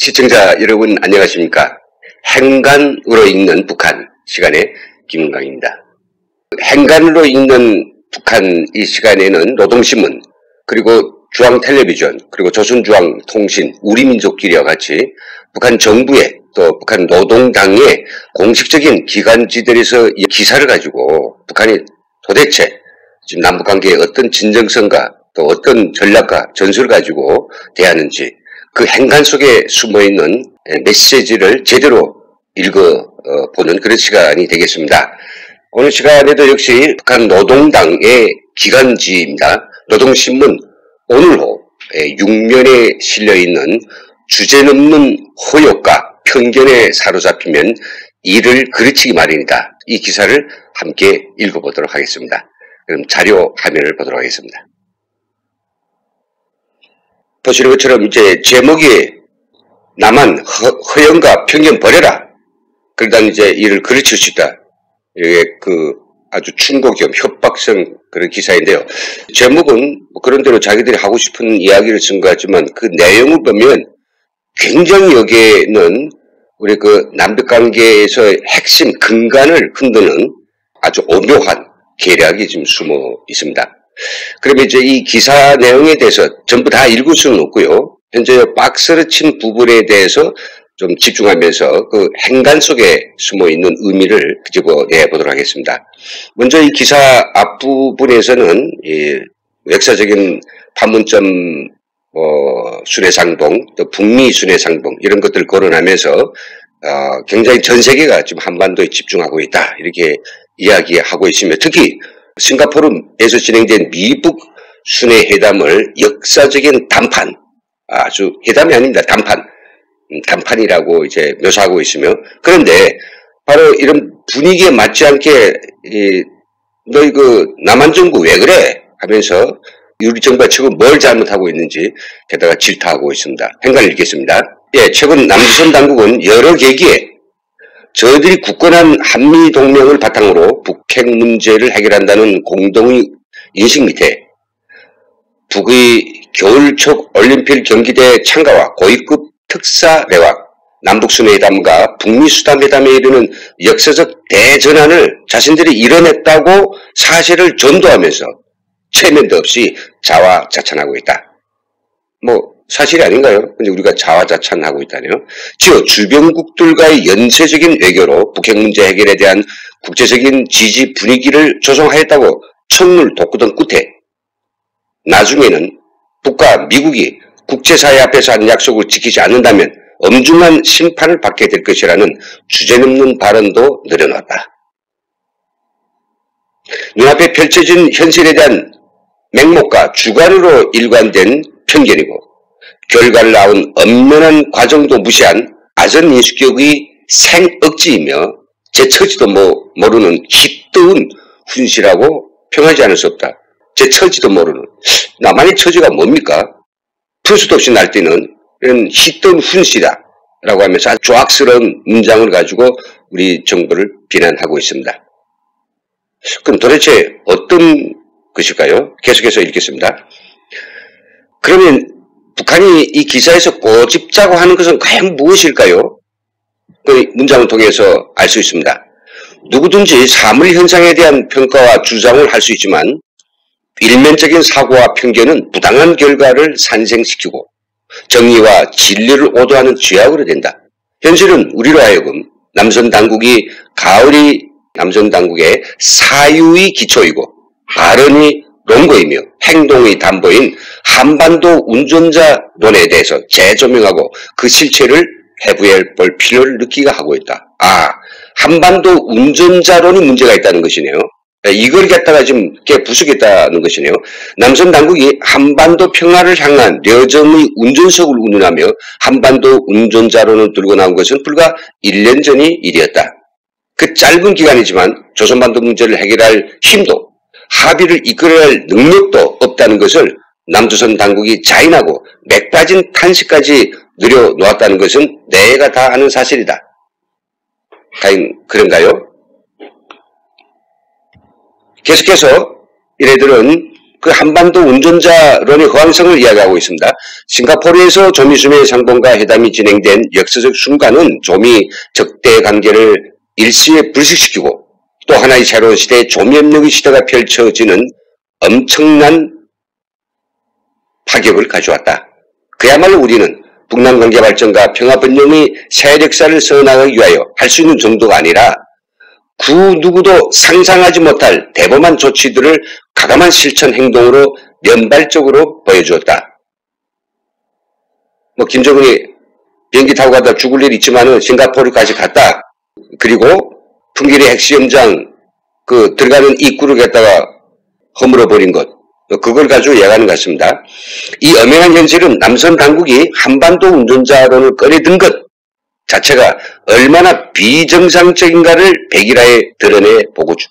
시청자 여러분 안녕하십니까? 행간으로 읽는 북한 시간의 김은강입니다. 행간으로 읽는 북한 이 시간에는 노동신문 그리고 중앙텔레비전 그리고 조선중앙통신 우리민족끼리와 같이 북한 정부의 또 북한 노동당의 공식적인 기관지들에서 이 기사를 가지고 북한이 도대체 지금 남북관계에 어떤 진정성과 또 어떤 전략과 전술을 가지고 대하는지 그 행간 속에 숨어있는 메시지를 제대로 읽어보는 그런 시간이 되겠습니다. 오늘 시간에도 역시 북한 노동당의 기관지입니다. 노동신문 오늘호 6면에 실려있는 주제넘는 허욕과 편견에 사로잡히면 이를 그르치기 마련이다. 이 기사를 함께 읽어보도록 하겠습니다. 그럼 자료 화면을 보도록 하겠습니다. 보시는 것처럼 이제 제목이 나만 허영과 편견 버려라. 그러다 이제 이를 그르칠 수 있다. 이게 그 아주 충고 겸 협박성 그런 기사인데요. 제목은 뭐 그런 대로 자기들이 하고 싶은 이야기를 쓴 것 같지만 그 내용을 보면 굉장히 여기에는 우리 그 남북관계에서 핵심 근간을 흔드는 아주 오묘한 계략이 지금 숨어 있습니다. 그러면 이제 이 기사 내용에 대해서 전부 다 읽을 수는 없고요. 현재 박스를 친 부분에 대해서 좀 집중하면서 그 행간 속에 숨어 있는 의미를 집어내보도록 하겠습니다. 먼저 이 기사 앞부분에서는 이 역사적인 판문점 순회상봉, 또 북미 순회상봉 이런 것들을 거론하면서 굉장히 전 세계가 지금 한반도에 집중하고 있다 이렇게 이야기하고 있으며 특히 싱가포르에서 진행된 미북 순회회담을 역사적인 담판, 아주 회담이 아닙니다. 담판이라고 이제 묘사하고 있으며 그런데 바로 이런 분위기에 맞지 않게 너희 그 남한 정부 왜 그래 하면서 우리 정부가 지금 뭘 잘못하고 있는지 게다가 질타하고 있습니다. 행간을 읽겠습니다. 예, 최근 남조선 당국은 여러 계기에 저희들이 굳건한 한미동맹을 바탕으로 북핵 문제를 해결한다는 공동 인식 밑에 북의 겨울촉 올림픽 경기대 참가와 고위급 특사 내각, 남북순회회담과 북미수담회담에 이르는 역사적 대전환을 자신들이 이뤄냈다고 사실을 전도하면서 체면도 없이 자화자찬하고 있다. 뭐 사실이 아닌가요? 근데 우리가 자화자찬하고 있다네요. 지어 주변국들과의 연쇄적인 외교로 북핵 문제 해결에 대한 국제적인 지지 분위기를 조성하였다고 첫눈 돋구던 끝에 나중에는 북과 미국이 국제사회 앞에서 한 약속을 지키지 않는다면 엄중한 심판을 받게 될 것이라는 주제넘는 발언도 늘어났다. 눈앞에 펼쳐진 현실에 대한 맹목과 주관으로 일관된 편견이고 결과를 낳은 엄연한 과정도 무시한 아전인수격의 생억지이며 제 처지도 모르는 깃드운 훈시라고 평하지 않을 수 없다. 제 처지도 모르는 나만의 처지가 뭡니까? 풀 수도 없이 날뛰는 이런 깃드운 훈시다 라고 하면서 아주 조악스러운 문장을 가지고 우리 정부를 비난하고 있습니다. 그럼 도대체 어떤 것일까요? 계속해서 읽겠습니다. 그러면 북한이 이 기사에서 꼬집자고 하는 것은 과연 무엇일까요? 그 문장을 통해서 알 수 있습니다. 누구든지 사물 현상에 대한 평가와 주장을 할 수 있지만 일면적인 사고와 편견은 부당한 결과를 산생시키고 정의와 진리를 오도하는 죄악으로 된다. 현실은 우리로 하여금 남선 당국이 가을이 남선 당국의 사유의 기초이고 발언이 논거이며 행동의 담보인 한반도 운전자론에 대해서 재조명하고 그 실체를 해부해 볼 필요를 느끼게 하고 있다. 한반도 운전자론이 문제가 있다는 것이네요. 이걸 갖다가 지금 부수겠다는 것이네요. 남선 당국이 한반도 평화를 향한 여정의 운전석을 운운하며 한반도 운전자론을 들고 나온 것은 불과 1년 전의 일이었다. 그 짧은 기간이지만 조선반도 문제를 해결할 힘도 합의를 이끌어야 할 능력도 없다는 것을 남조선 당국이 자인하고 맥 빠진 탄식까지 늘여놓았다는 것은 내가 다 아는 사실이다. 과연 그런가요? 계속해서 이래들은 그 한반도 운전자론의 허황성을 이야기하고 있습니다. 싱가포르에서 조미수의 상봉과 회담이 진행된 역사적 순간은 조미 적대 관계를 일시에 불식시키고 또 하나의 새로운 시대의 조미협력의 시대가 펼쳐지는 엄청난 파격을 가져왔다. 그야말로 우리는 북남관계 발전과 평화번영의 새 역사를 써나가기 위하여 할 수 있는 정도가 아니라 그 누구도 상상하지 못할 대범한 조치들을 가감한 실천 행동으로 연발적으로 보여주었다. 김정은이 비행기 타고 가다 죽을 일 있지만은 싱가포르까지 갔다. 그리고 풍계리 핵시험장 들어가는 입구를 갖다가 허물어 버린 것. 그걸 가지고 이야기하는 것 같습니다. 이 엄연한 현실은 남선 당국이 한반도 운전자론을 꺼내든 것 자체가 얼마나 비정상적인가를 백일화에 드러내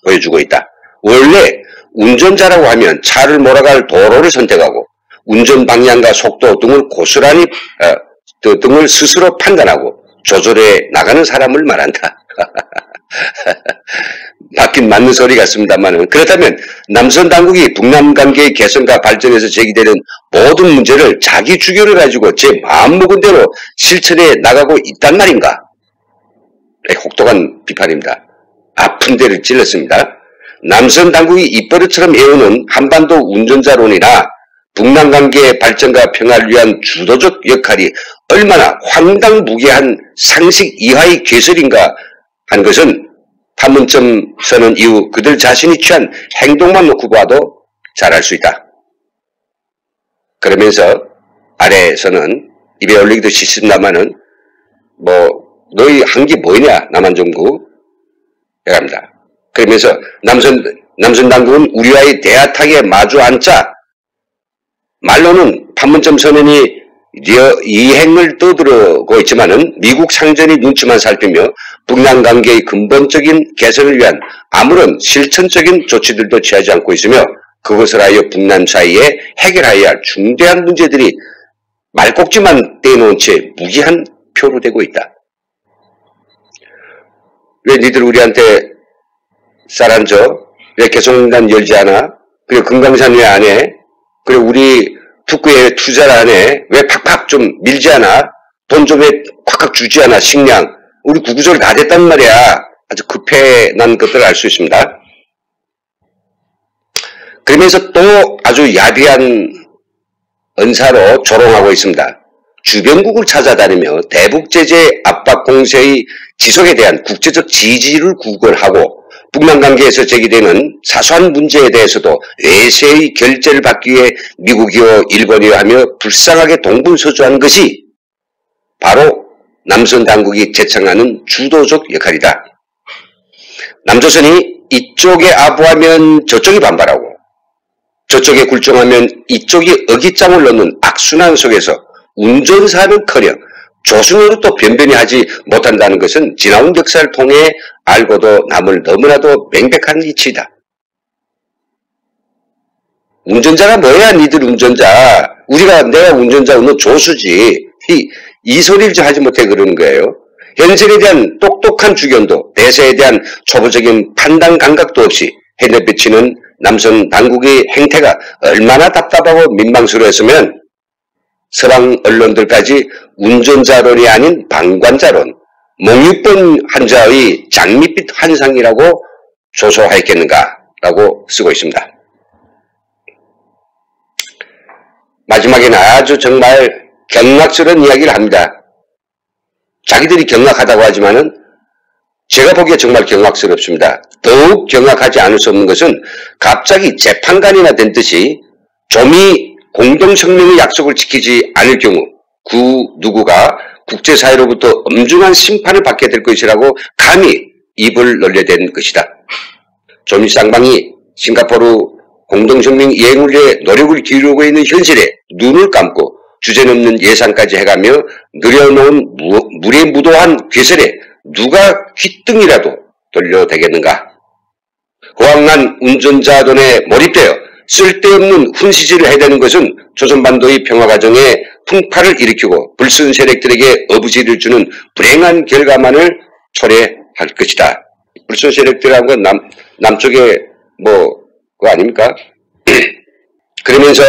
보여주고 있다. 원래 운전자라고 하면 차를 몰아갈 도로를 선택하고 운전 방향과 속도 등을 고스란히 등을 스스로 판단하고 조절해 나가는 사람을 말한다. 맞긴 맞는 소리 같습니다만 그렇다면 남선 당국이 북남 관계의 개선과 발전에서 제기되는 모든 문제를 자기 주견을 가지고 제 마음먹은 대로 실천해 나가고 있단 말인가? 혹독한 비판입니다. 아픈 데를 찔렀습니다. 남선 당국이 입버릇처럼 해오는 한반도 운전자론이나 북남 관계의 발전과 평화를 위한 주도적 역할이 얼마나 황당무계한 상식 이하의 괴설인가 한 것은 판문점 선언 이후 그들 자신이 취한 행동만 놓고 봐도 잘 알 수 있다. 그러면서 아래에서는 입에 올리기도 싫습니다만은 너희 한 게 뭐냐 남한정부 이랍니다. 그러면서 남선 당국은 우리와의 대화탁에 마주 앉자 말로는 판문점 선언이 이행을 떠들고 있지만은 미국 상전이 눈치만 살피며 북남 관계의 근본적인 개선을 위한 아무런 실천적인 조치들도 취하지 않고 있으며 그것을 하여 북남 사이에 해결해야 할 중대한 문제들이 말꼭지만 떼놓은 채 무기한 표로 되고 있다. 왜 니들 우리한테 쌀 안 줘? 왜 개성공단 열지 않아? 그리고 금강산 왜 안 해? 그리고 우리 북구에 투자를 안 해? 왜 팍팍 좀 밀지 않아? 돈 좀 왜 콱콱 주지 않아? 식량. 우리 구구절 다 됐단 말이야. 아주 급해난 것들을 알 수 있습니다. 그러면서 또 아주 야비한 언사로 조롱하고 있습니다. 주변국을 찾아다니며 대북 제재 압박 공세의 지속에 대한 국제적 지지를 구걸하고 북남 관계에서 제기되는 사소한 문제에 대해서도 외세의 결재를 받기 위해 미국이요 일본이요 하며 불쌍하게 동분서주한 것이 바로 남선 당국이 제청하는 주도적 역할이다. 남조선이 이쪽에 아부하면 저쪽이 반발하고 저쪽에 굴종하면 이쪽이 어깃장을 넣는 악순환 속에서 운전사는커녕 조승으로 변변히 하지 못한다는 것은 지나온 역사를 통해 알고도 남을 너무나도 명백한 이치이다. 운전자가 뭐야 니들 운전자. 내가 운전자 너 조수지. 이 소리를 하지 못해 그러는 거예요. 현실에 대한 똑똑한 주견도 대세에 대한 초보적인 판단 감각도 없이 해내비치는 남선 당국의 행태가 얼마나 답답하고 민망스러웠으면 서방 언론들까지 운전자론이 아닌 방관자론, 몽유병 환자의 장밋빛 환상이라고 조소하였겠는가라고 쓰고 있습니다. 마지막에는 아주 정말 경악스러운 이야기를 합니다. 자기들이 경악하다고 하지만은 제가 보기에 정말 경악스럽습니다. 더욱 경악하지 않을 수 없는 것은 갑자기 재판관이나 된 듯이 조미 공동성명의 약속을 지키지 않을 경우 그 누구가 국제사회로부터 엄중한 심판을 받게 될 것이라고 감히 입을 놀려댄 것이다. 조미 쌍방이 싱가포르 공동성명 이행을 위해 노력을 기울이고 있는 현실에 눈을 감고 주제넘는 예상까지 해가며 늘여놓은 물에 무도한 괴설에 누가 귓등이라도 돌려대겠는가. 호황난 운전자돈에 몰입되어 쓸데없는 훈시질을 해야 되는 것은 조선반도의 평화과정에 풍파를 일으키고 불순 세력들에게 어부지를 주는 불행한 결과만을 초래할 것이다. 불순 세력들이라는 건 남쪽에 그거 아닙니까? 그러면서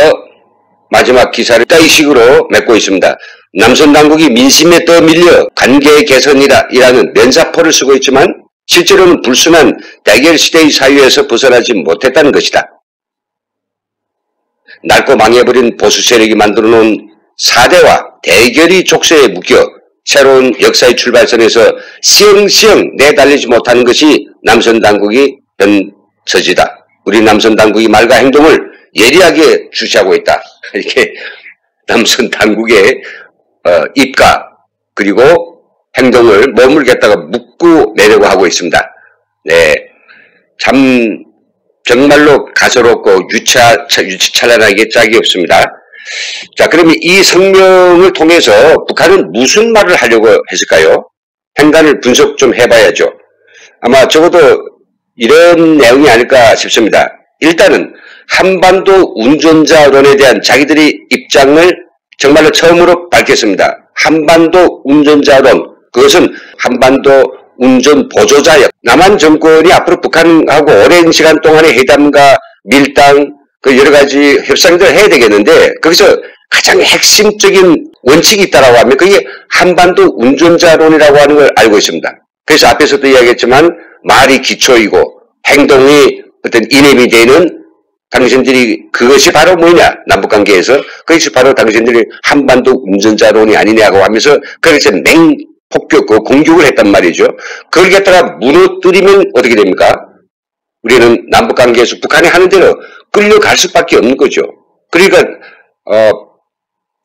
마지막 기사를 따위식으로 맺고 있습니다. 남선 당국이 민심에 떠밀려 관계 개선이라는 면사포를 쓰고 있지만 실제로는 불순한 대결 시대의 사유에서 벗어나지 못했다는 것이다. 낡고 망해버린 보수 세력이 만들어놓은 사대와 대결이 족쇄에 묶여 새로운 역사의 출발선에서 시영시영 내달리지 못하는 것이 남선 당국이 현 처지다. 우리 남선 당국이 말과 행동을 예리하게 주시하고 있다. 이렇게 남선 당국의 입과 그리고 행동을 머물겠다가 묶고 내려고 하고 있습니다. 네, 참 정말로 가소롭고 유치찬란하게 짝이 없습니다. 자, 그러면 이 성명을 통해서 북한은 무슨 말을 하려고 했을까요? 행간을 분석 좀 해봐야죠. 아마 적어도 이런 내용이 아닐까 싶습니다. 일단은 한반도 운전자론에 대한 자기들의 입장을 정말로 처음으로 밝혔습니다. 한반도 운전자론, 그것은 한반도 운전 보조자역. 남한 정권이 앞으로 북한하고 오랜 시간 동안의 회담과 밀당, 그 여러 가지 협상들을 해야 되겠는데, 거기서 가장 핵심적인 원칙이 있다라고 하면 그게 한반도 운전자론이라고 하는 걸 알고 있습니다. 그래서 앞에서도 이야기했지만 말이 기초이고 행동이 어떤 이념이 되는 당신들이 그것이 바로 뭐냐, 남북관계에서 그것이 바로 당신들이 한반도 운전자론이 아니냐고 하면서 그래서 맹폭격, 공격을 했단 말이죠. 그걸 갖다가 무너뜨리면 어떻게 됩니까? 우리는 남북관계에서 북한이 하는 대로 끌려갈 수밖에 없는 거죠. 그러니까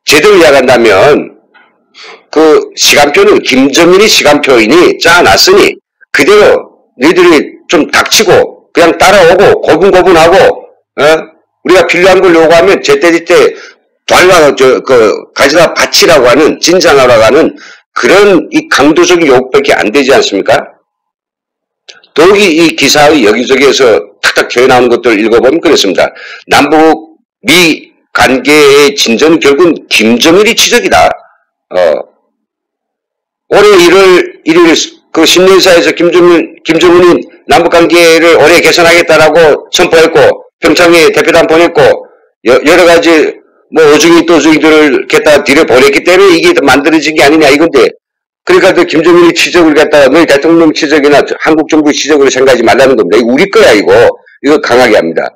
제대로 이야기한다면 그 시간표는 김정일이 시간표이니 짜놨으니 그대로 너희들이 좀 닥치고 그냥 따라오고 고분고분하고 우리가 필요한 걸 요구하면 제때제때 가져다 바치라고 하는, 진상하라고 하는 그런 이 강도적인 요구밖에 안 되지 않습니까? 더욱이 이 기사의 여기저기에서 탁탁 튀어나오는 것들을 읽어보면 그렇습니다. 남북 미 관계의 진전은 결국은 김정일이 치적이다. 올해 1월 1일 그 신년사에서 김정은이 남북관계를 올해 개선하겠다라고 선포했고 평창에 대표단 보냈고 여러 가지 뭐 어중이 또중이들을 갖다 들여보냈기 때문에 이게 만들어진 게 아니냐 이건데, 그러니까 그 김정일이 치적을 갖다가 너희 대통령 치적이나 한국 정부 치적으로 생각하지 말라는 겁니다. 이거 우리 거야 이거 강하게 합니다.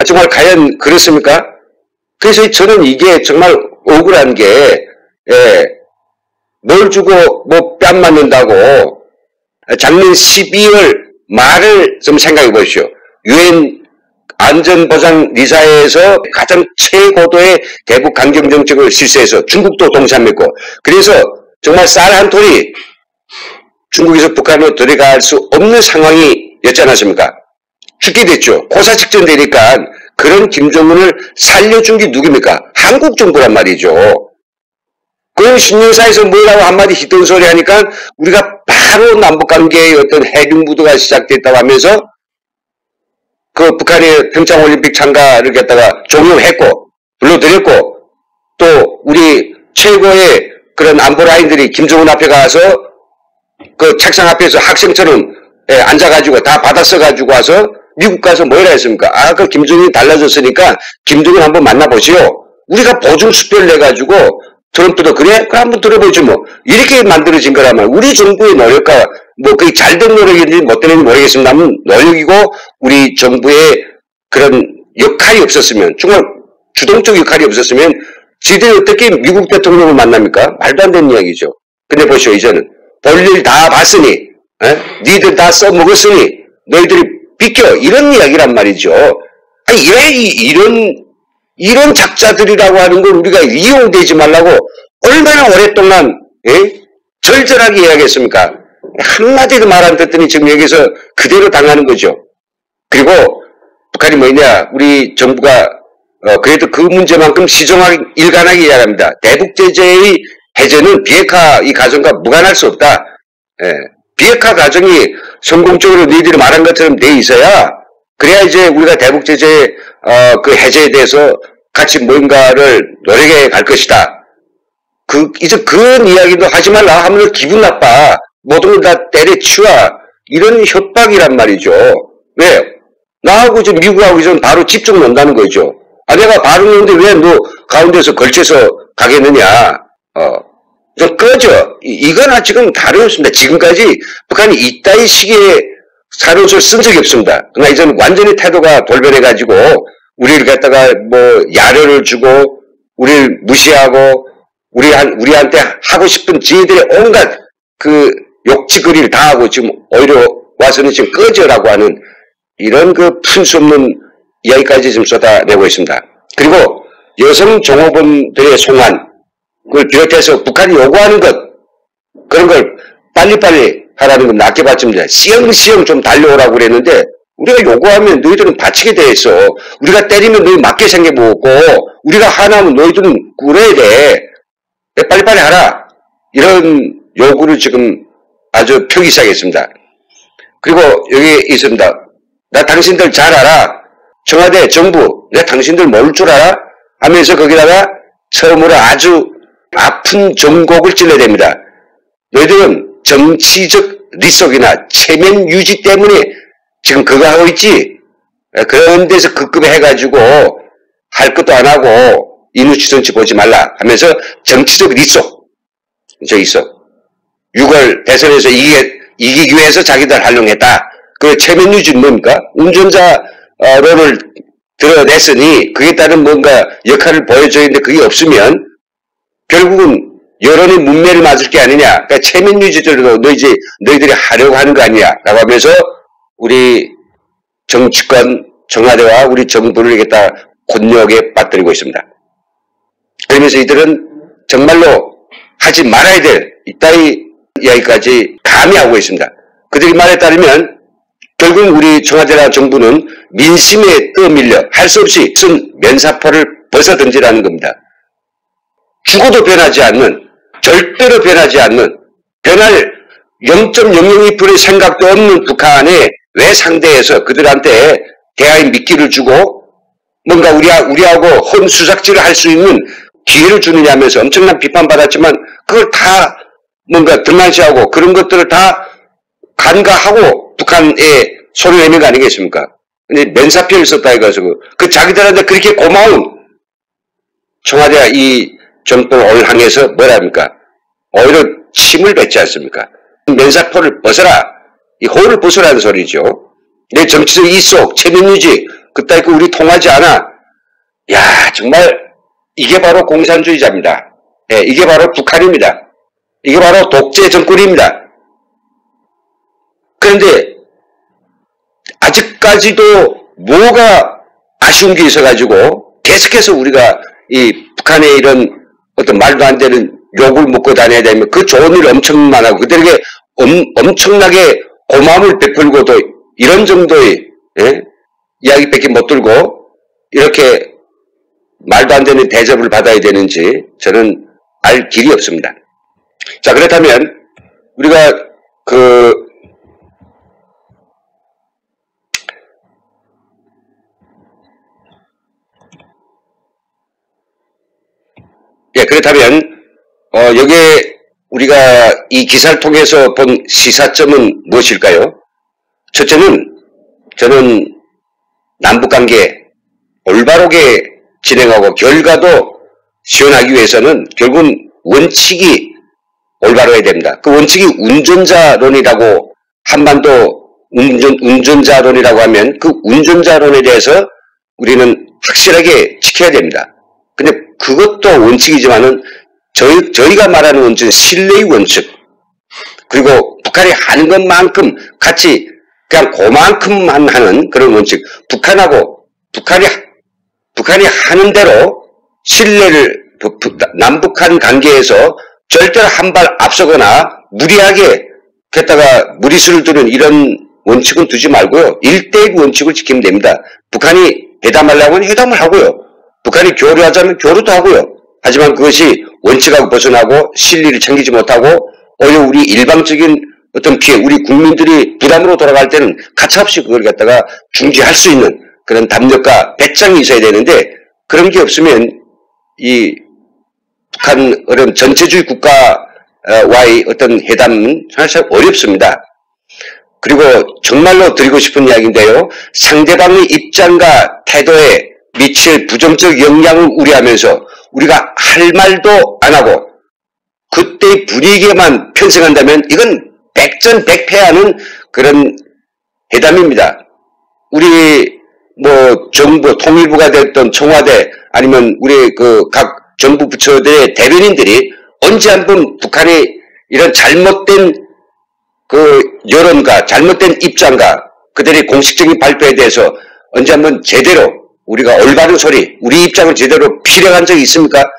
정말 과연 그렇습니까? 그래서 저는 이게 정말 억울한 게 뭘 주고 뭐 뺨 맞는다고 작년 12월 말을 좀 생각해 보십시오. 유엔 안전보장 리사에서 가장 최고도의 대북 강경 정책을 실시해서 중국도 동참했고, 그래서 정말 쌀 한 톨이 중국에서 북한으로 들어갈 수 없는 상황이었지 않았습니까? 죽게 됐죠. 고사 직전되니까 그런 김정은을 살려준 게 누굽니까? 한국 정부란 말이죠. 그럼 신년사에서 뭐라고 한마디 히든 소리 하니까 우리가 바로 남북관계의 어떤 해균 무드가 시작됐다고 하면서 그 북한의 평창올림픽 참가를 갖다가 종용했고 불러들였고, 또 우리 최고의 그런 안보라인들이 김정은 앞에 가서 그 책상 앞에서 학생처럼 앉아가지고 다 받아 써가지고 와서 미국 가서 뭐라 했습니까? 그 김정은이 달라졌으니까 김정은 한번 만나보시오. 우리가 보증 수표를 내가지고 트럼프도 그래? 그럼 한번 들어보죠 뭐. 이렇게 만들어진 거라면 우리 정부의 노력과 뭐 그게 잘된 노력인지 못된 노력인지 모르겠습니다만 노력이고 우리 정부의 그런 역할이 없었으면, 정말 주동적 역할이 없었으면 지들이 어떻게 미국 대통령을 만납니까? 말도 안 되는 이야기죠. 근데 보시오, 이제는 볼일 다 봤으니 니들 다 써먹었으니 너희들이 비켜, 이런 이야기란 말이죠. 아니 왜 이런 작자들이라고 하는 걸 우리가 이용되지 말라고 얼마나 오랫동안 절절하게 이야기했습니까? 한마디도 말 안 듣더니 지금 여기서 그대로 당하는 거죠. 그리고 북한이 뭐냐, 우리 정부가 그래도 그 문제만큼 시정하게 일관하게 이야기합니다. 대북 제재의 해제는 비핵화 이 과정과 무관할 수 없다. 비핵화 과정이 성공적으로 너희들이 말한 것처럼 돼 있어야, 그래야 이제 우리가 대북 제재 그 해제에 대해서 같이 뭔가를 노력해 갈 것이다. 이제 그런 이야기도 하지 말라 하면 기분 나빠. 모든 걸 다 때려치워. 이런 협박이란 말이죠. 왜? 나하고 이제 미국하고 이제 바로 집중 논다는 거죠. 내가 바르는데 왜 너 가운데서 걸쳐서 가겠느냐. 좀 꺼져. 이거나 지금 다름없습니다. 지금까지 북한이 이따위 식의 사료를 쓴 적이 없습니다. 그러나 이제는 완전히 태도가 돌변해가지고 우리를 갖다가 뭐 야료를 주고 우리를 무시하고 우리한테 하고 싶은 지혜들의 온갖 그 욕짓거리를 다 하고 지금 오히려 와서는 지금 꺼져라고 하는 이런 그 푼 수 없는 이야기까지 지금 쏟아내고 있습니다. 그리고 여성 종업원들의 송환, 그걸 비롯해서 북한이 요구하는 것, 그런 걸 빨리빨리 하라는 건 낚여봤습니다. 시영시영 좀 달려오라고 그랬는데, 우리가 요구하면 너희들은 바치게 돼 있어. 우리가 때리면 너희 맞게 생겨보고, 우리가 하나면 너희들은 굴어야 돼. 빨리빨리 하라. 이런 요구를 지금 아주 펴기 시작했습니다. 그리고 여기 있습니다. 나 당신들 잘 알아. 청와대 정부, 내가 당신들 모를 줄 알아? 하면서 거기다가 처음으로 아주 아픈 정곡을 찔러댑니다. 너희들은 정치적 리속이나 체면 유지 때문에 지금 그거 하고 있지? 그런 데서 급급해가지고 할 것도 안 하고 인우치선치 보지 말라 하면서 정치적 리속, 저기 있어. 6월 대선에서 이기기 위해서 자기들 활용했다. 그 체면 유지는 뭡니까? 운전자론을 드러냈으니 그에 따른 뭔가 역할을 보여줘야 되는데 그게 없으면 결국은 여론의 문매를 맞을 게 아니냐. 그러니까 체면 유지들도 너희들이 하려고 하는 거 아니냐. 라고 하면서 우리 정치권, 청와대와 우리 정부를 이겠다 곤욕에 빠뜨리고 있습니다. 그러면서 이들은 정말로 하지 말아야 될 이따위 이야기까지 감히 하고 있습니다. 그들이 말에 따르면 결국 우리 청와대나 정부는 민심에 떠밀려 할 수 없이 쓴 면사포를 벗어던지라는 겁니다. 죽어도 변하지 않는, 절대로 변하지 않는, 변할 0.002%의 생각도 없는 북한에 왜 상대해서 그들한테 대화의 미끼를 주고 뭔가 우리하고 험수작질을 할 수 있는 기회를 주느냐면서 엄청난 비판받았지만 그걸 다 뭔가 등한시하고 그런 것들을 다 간과하고 북한에 손을 내민 거 아니겠습니까? 근데 면사표를 썼다 해가지고 그 자기들한테 그렇게 고마운 청와대가 이 정권을 오늘 향해서 뭐랍니까? 오히려 침을 뱉지 않습니까? 면사포를 벗어라. 이 호를 벗으라는 소리죠. 내 정치적 이속, 체면유지, 그따위 거 우리 통하지 않아. 야, 정말 이게 바로 공산주의자입니다. 예, 이게 바로 북한입니다. 이게 바로 독재 정권입니다. 그런데 아직까지도 뭐가 아쉬운 게 있어가지고 계속해서 우리가 이 북한의 이런 어떤 말도 안 되는 욕을 먹고 다녀야 되면 그 좋은 일 엄청 많아고 그들에게 엄청나게 고마움을 베풀고도 이런 정도의 이야기밖에 못 들고 이렇게 말도 안 되는 대접을 받아야 되는지 저는 알 길이 없습니다. 자, 그렇다면 우리가 그렇다면 여기에 우리가 이 기사를 통해서 본 시사점은 무엇일까요? 첫째는 저는 남북관계 올바르게 진행하고 결과도 시원하기 위해서는 결국은 원칙이 올바르게 됩니다. 그 원칙이 운전자론이라고 한반도 운전자론이라고 하면 그 운전자론에 대해서 우리는 확실하게 지켜야 됩니다. 근데 그것도 원칙이지만은 저희가 말하는 원칙은 신뢰의 원칙 그리고 북한이 하는 것만큼 같이 그냥 그만큼만 하는 그런 원칙 북한이 하는 대로 신뢰를 남북한 관계에서 절대로 한 발 앞서거나 무리하게 했다가 무리수를 두는 이런 원칙은 두지 말고요. 1대1 원칙을 지키면 됩니다. 북한이 회담하려고 하면 회담을 하고요. 북한이 교류하자면 교류도 하고요. 하지만 그것이 원칙하고 벗어나고 실리를 챙기지 못하고 오히려 우리 일방적인 어떤 피해, 우리 국민들이 부담으로 돌아갈 때는 가차없이 그걸 갖다가 중지할 수 있는 그런 담력과 배짱이 있어야 되는데 그런 게 없으면 이 북한 어떤 전체주의 국가와의 어떤 회담은 사실 어렵습니다. 그리고 정말로 드리고 싶은 이야기인데요. 상대방의 입장과 태도에 미칠 부정적 영향을 우려하면서 우리가 할 말도 안 하고 그때의 분위기에만 편승한다면 이건 백전백패하는 그런 회담입니다. 우리 뭐 정부 통일부가 됐던 청와대 아니면 우리 그 각 정부 부처들의 대변인들이 언제 한번 북한의 이런 잘못된 그 여론과 잘못된 입장과 그들의 공식적인 발표에 대해서 언제 한번 제대로 우리가 올바른 소리, 우리 입장을 제대로 피력한 적이 있습니까?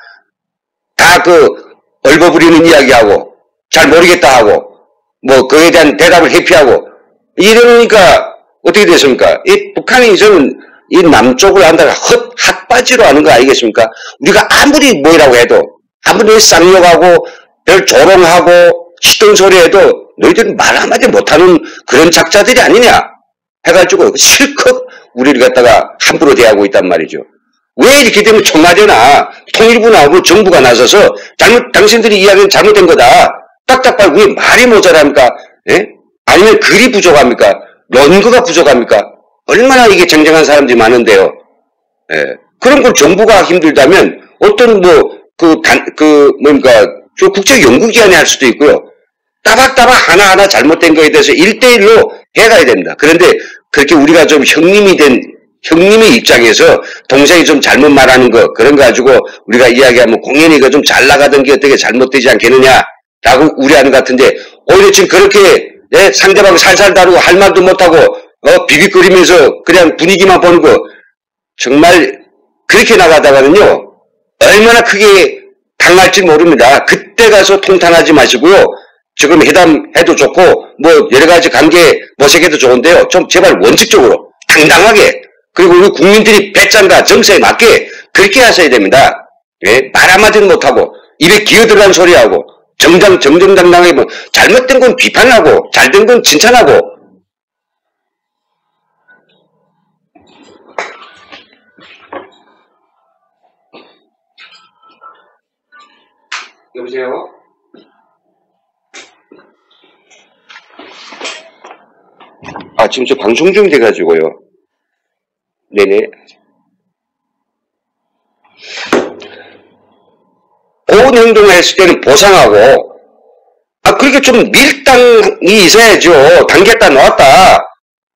다 그 얼버무리는 이야기하고 잘 모르겠다 하고 뭐 그에 대한 대답을 회피하고 이러니까 어떻게 됐습니까? 이 북한이 저는 이 남쪽을 한다가 핫바지로 하는 거 아니겠습니까? 우리가 아무리 뭐라고 해도 아무리 쌍욕하고 별 조롱하고 시던 소리 해도 너희들은 말 한마디 못하는 그런 작자들이 아니냐 해가지고 실컷 우리를 갖다가 함부로 대하고 있단 말이죠. 왜 이렇게 되면 청와대나 통일부나 뭐 정부가 나서서 당신들이 이야기는 잘못된 거다. 딱딱하고 왜 말이 모자랍니까? 예? 아니면 글이 부족합니까? 논거가 부족합니까? 얼마나 이게 쟁쟁한 사람들이 많은데요. 예. 그런 걸 정부가 힘들다면 어떤 뭡니까, 국제연구기관이 할 수도 있고요. 따박따박 하나하나 잘못된 거에 대해서 1대1로 해가야 됩니다. 그런데 그렇게 우리가 좀 형님의 입장에서 동생이 좀 잘못 말하는 거, 그런 거 가지고 우리가 이야기하면 공연이 이거 좀 잘 나가던 게 어떻게 잘못되지 않겠느냐라고 우려하는 것 같은데, 오히려 지금 그렇게, 예, 상대방 살살 다루고 할 말도 못하고, 비빅거리면서 그냥 분위기만 보는 거, 정말 그렇게 나가다가는요, 얼마나 크게 당할지 모릅니다. 그때 가서 통탄하지 마시고요. 지금 회담해도 좋고, 뭐, 여러 가지 관계 모색해도 좋은데요. 좀 제발 원칙적으로, 당당하게, 그리고 우리 국민들이 배짱과 정서에 맞게 그렇게 하셔야 됩니다. 예? 말 한마디는 못하고, 입에 기어들어간 소리하고, 정정당당하게 뭐, 잘못된 건 비판하고, 잘된 건 칭찬하고, 여보세요? 아, 지금 저 방송 중 돼가지고요. 네네. 고운 행동을 했을 때는 보상하고, 그렇게 좀 밀당이 있어야죠. 당겼다 놓았다.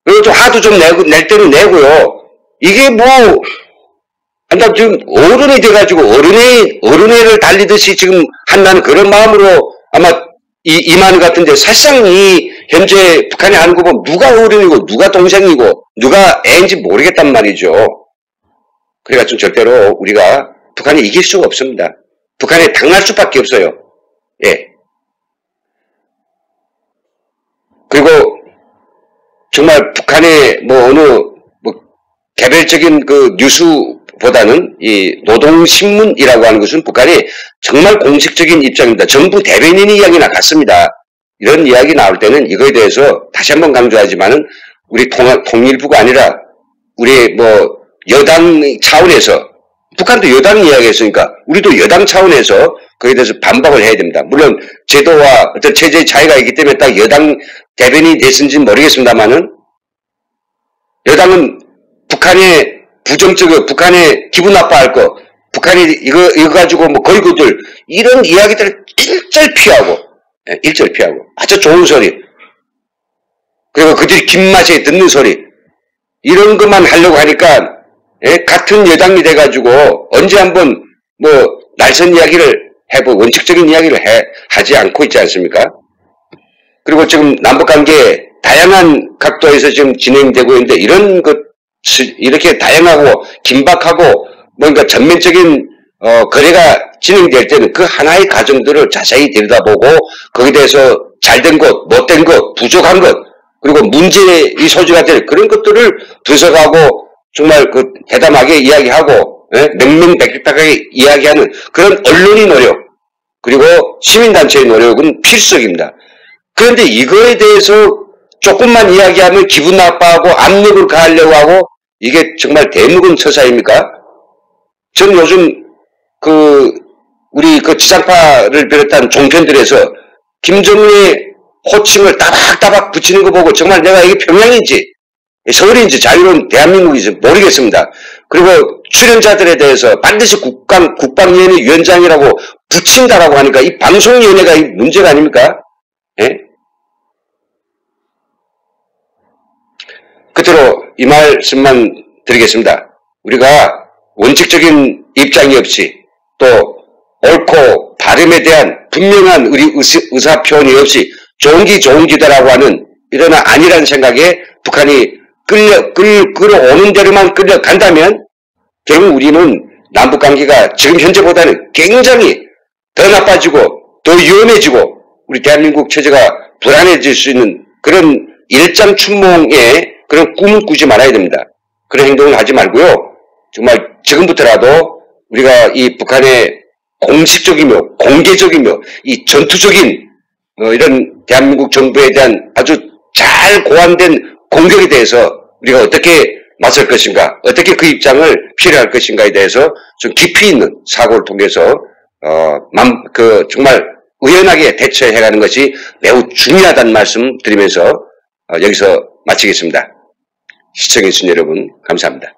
그리고 좀 화도 좀 낼 때는 내고요. 이게 뭐, 지금 어른이 돼가지고 어른애를 달리듯이 지금 한다는 그런 마음으로 아마 임하는 것 같은데, 사실상 이 현재 북한이 하는 거 보면 누가 어른이고 누가 동생이고 누가 애인지 모르겠단 말이죠. 그래가지고 절대로 우리가 북한이 이길 수가 없습니다. 북한에 당할 수밖에 없어요. 예. 그리고 정말 북한의 뭐 어느 개별적인 그 뉴스보다는 이 노동신문이라고 하는 것은 북한이 정말 공식적인 입장입니다. 정부 대변인 이야기나 같습니다. 이런 이야기 나올 때는 이거에 대해서 다시 한번 강조하지만은 우리 통일부가 아니라 우리 뭐 여당 차원에서, 북한도 여당 이야기했으니까 우리도 여당 차원에서 거기에 대해서 반박을 해야 됩니다. 물론 제도와 어떤 체제의 차이가 있기 때문에 딱 여당 대변인이 됐는지는 모르겠습니다만은, 여당은 북한의 부정적인, 북한의 기분 나빠할 거, 북한이 이거 가지고 뭐 걸고들, 이런 이야기들을 일절 피하고, 아주 좋은 소리, 그리고 그들이 김맛에 듣는 소리, 이런 것만 하려고 하니까, 예? 같은 여당이 돼가지고 언제 한번 뭐 날선 이야기를 원칙적인 이야기를 하지 않고 있지 않습니까? 그리고 지금 남북관계 다양한 각도에서 지금 진행되고 있는데, 이런 것, 이렇게 다양하고 긴박하고 뭔가 전면적인 거래가 진행될 때는 그 하나의 과정들을 자세히 들여다보고 거기에 대해서 잘된 것, 못된 것, 부족한 것, 그리고 문제의 소지가 될 그런 것들을 분석하고 정말 그 대담하게 이야기하고, 예? 명명백백하게 이야기하는 그런 언론의 노력, 그리고 시민단체의 노력은 필수적입니다. 그런데 이거에 대해서 조금만 이야기하면 기분 나빠하고 압력을 가하려고 하고, 이게 정말 대묵은 처사입니까? 저는 요즘 우리 지상파를 비롯한 종편들에서 김정은의 호칭을 따박따박 붙이는 거 보고 정말 내가 이게 평양인지 서울인지 자유로운 대한민국인지 모르겠습니다. 그리고 출연자들에 대해서 반드시 국방위원회 위원장이라고 붙인다라고 하니까 이 방송위원회가 이 문제가 아닙니까? 예? 끝으로 이 말씀만 드리겠습니다. 우리가 원칙적인 입장이 없이 또 옳고 바름에 대한 분명한 우리 의사표현이 없이 좋은 기다라고 하는 이런 아니라는 생각에 북한이 끌어오는 대로만 끌려간다면 결국 우리는 남북관계가 지금 현재보다는 굉장히 더 나빠지고 더 위험해지고 우리 대한민국 체제가 불안해질 수 있는 그런 일장춘몽의 그런 꿈을 꾸지 말아야 됩니다. 그런 행동을 하지 말고요. 정말 지금부터라도 우리가 이 북한의 공식적이며 공개적이며 이 전투적인 이런 대한민국 정부에 대한 아주 잘 고안된 공격에 대해서 우리가 어떻게 맞설 것인가, 어떻게 그 입장을 필요할 것인가에 대해서 좀 깊이 있는 사고를 통해서 정말 의연하게 대처해가는 것이 매우 중요하다는 말씀 드리면서 여기서 마치겠습니다. 시청해주신 여러분 감사합니다.